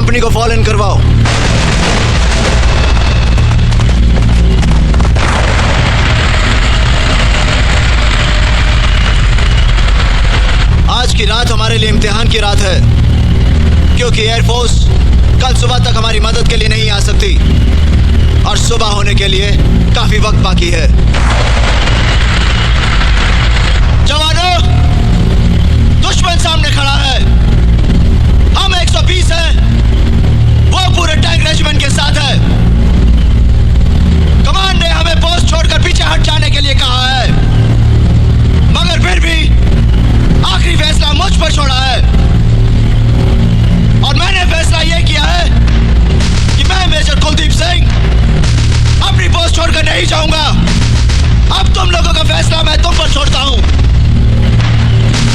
Company को follow इन करवाओ। आज की रात हमारे लिए इम्तिहान की रात है, क्योंकि एयरफोर्स कल सुबह तक हमारी मदद के लिए नहीं आ सकती और सुबह होने के लिए काफी वक्त बाकी है। जवानों, दुश्मन सामने खड़ा है। हम 120 हैं, वो पूरे टैंक रेजिमेंट के साथ है। कमान ने हमें पोस्ट छोड़कर पीछे हट जाने के लिए कहा है, मगर फिर भी आखिरी फैसला मुझ पर छोड़ा है और मैंने फैसला यह किया है कि मैं मेजर कुलदीप सिंह अपनी पोस्ट छोड़कर नहीं जाऊंगा। अब तुम लोगों का फैसला मैं तुम पर छोड़ता हूं।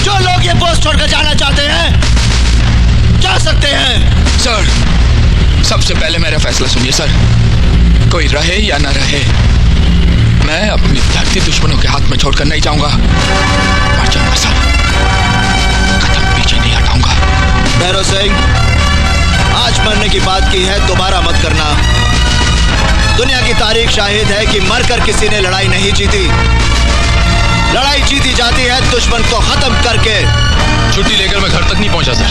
जो लोग ये पोस्ट छोड़कर जाना चाहते हैं जा सकते हैं। सर, सबसे पहले मेरा फैसला सुनिए सर। कोई रहे या ना रहे, मैं अपनी धरती दुश्मनों के हाथ में छोड़कर नहीं जाऊंगा। मर जाऊंगा सर, कदम पीछे नहीं हटाऊंगा। भैरव सिंह, आज मरने की बात की है, दोबारा मत करना। दुनिया की तारीख शाहिद है कि मरकर किसी ने लड़ाई नहीं जीती। लड़ाई जीती जाती है दुश्मन को खत्म करके। छुट्टी लेकर मैं घर तक नहीं पहुंचा सर।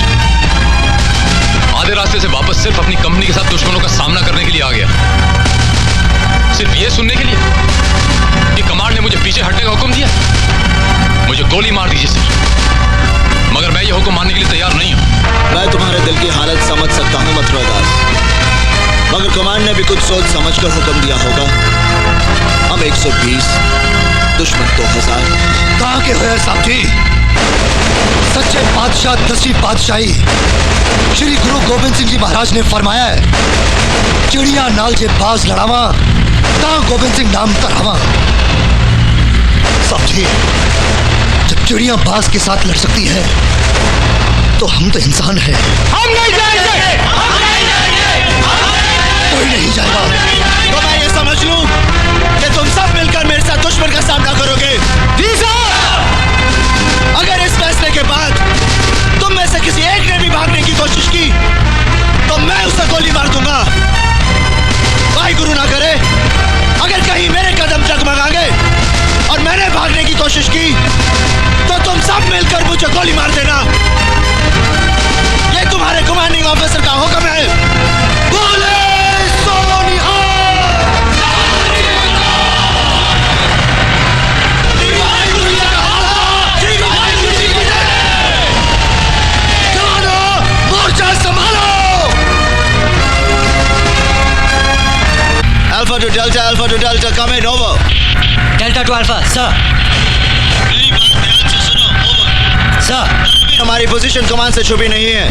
आधे रास्ते से वापस सिर्फ अपनी कंपनी के साथ दुश्मनों का सामना करने के लिए आ गया। सिर्फ ये सुनने के लिए कि कमांड ने मुझे पीछे हटने का हुक्म दिया। मुझे गोली मार दीजिए सर, मगर मैं ये हुक्म मानने के लिए तैयार नहीं हूं। मैं तुम्हारे दिल की हालत समझ सकता हूं मथुरा दास, मगर कमांड ने भी कुछ सोच समझकर हुक्म दिया होगा। हम 120, दुश्मन 2000। कहाँ के हो साहब जी? सच्चे बादशाह 10वीं पातशाही श्री गुरु गोबिंद सिंह जी महाराज ने फरमाया है, चिड़िया नाल जे बाज लड़ावा ता गोबिंद सिंह नाम करावा। साहब जी, जब चिड़िया बाज के साथ लड़ सकती है तो हम तो इंसान हैं। हम नहीं जाएंगे, हम नहीं जाएंगे, कोई नहीं जाएगा। तो मैं ये समझ लूं कि तुम सब मिलकर मेरे साथ दुश्मन का सामना करोगे। अगर इस फैसले के बाद तुम में से किसी एक ने भी भागने की कोशिश की तो मैं उसे गोली मार दूंगा। भाई गुरु ना करे, अगर कहीं मेरे कदम जगमगाए और मैंने भागने की कोशिश की तो तुम सब मिलकर मुझे गोली मार देना। ये तुम्हारे कमांडिंग ऑफिसर का हुक्म है। बोले Alpha to Delta, Alpha to Delta, come in, over. Delta to Alpha, sir. मेरी बात ध्यान से सुनो, over. Sir. हमारी पोजीशन कमान से छुपी नहीं है।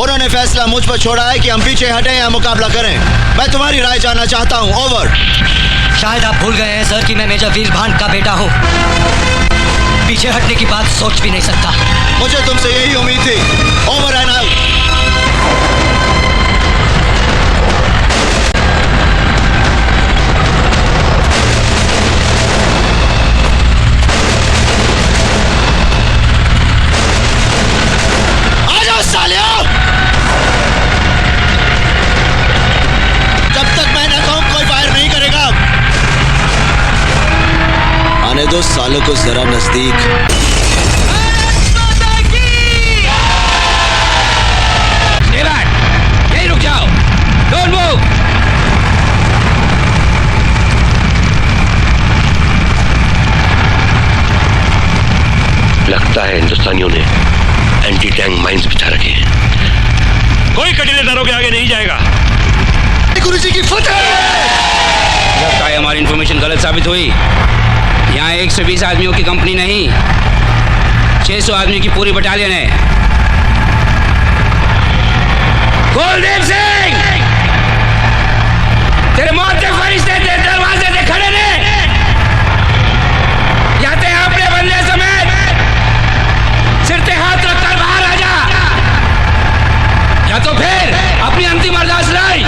उन्होंने फैसला मुझ पर छोड़ा है कि हम पीछे हटें या मुकाबला करें। मैं तुम्हारी राय जानना चाहता हूँ, ओवर। शायद आप भूल गए हैं सर कि मैं मेजर वीर भान का बेटा हूँ। पीछे हटने की बात सोच भी नहीं सकता। मुझे तुमसे यही उम्मीद थी, ओवर एंड आउट। दो सालों को जरा नजदीक। यहीं रुक जाओ, डोंट मूव। लगता है हिंदुस्तानियों ने एंटी टैंक माइंस बिछा रखे हैं। कोई कटीले दरों के आगे नहीं जाएगा। गुरुजी की फतेह। लगता है हमारी इंफॉर्मेशन गलत साबित हुई। यहाँ 120 आदमियों की कंपनी नहीं, 600 आदमी की पूरी बटालियन है। कुलदीप सिंह, तेरे मौत के फरिश्ते तेरे दरवाजे पे खड़े ने। या ते अपने बंदे समेत सिर पे हाथ रखकर बाहर आ जा, या तो फिर अपनी अंतिम अरदास लाई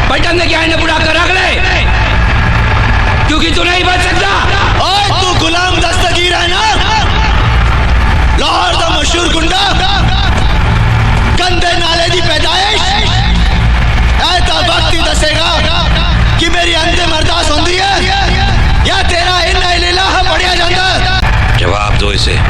बटन ने क्या इन्हें बुढ़ा कर रख ले, क्योंकि तू नहीं बच सकता। ओए, तू गुलाम दस्तगीर है ना, लाहौर का मशहूर गुंडा। हो इसे।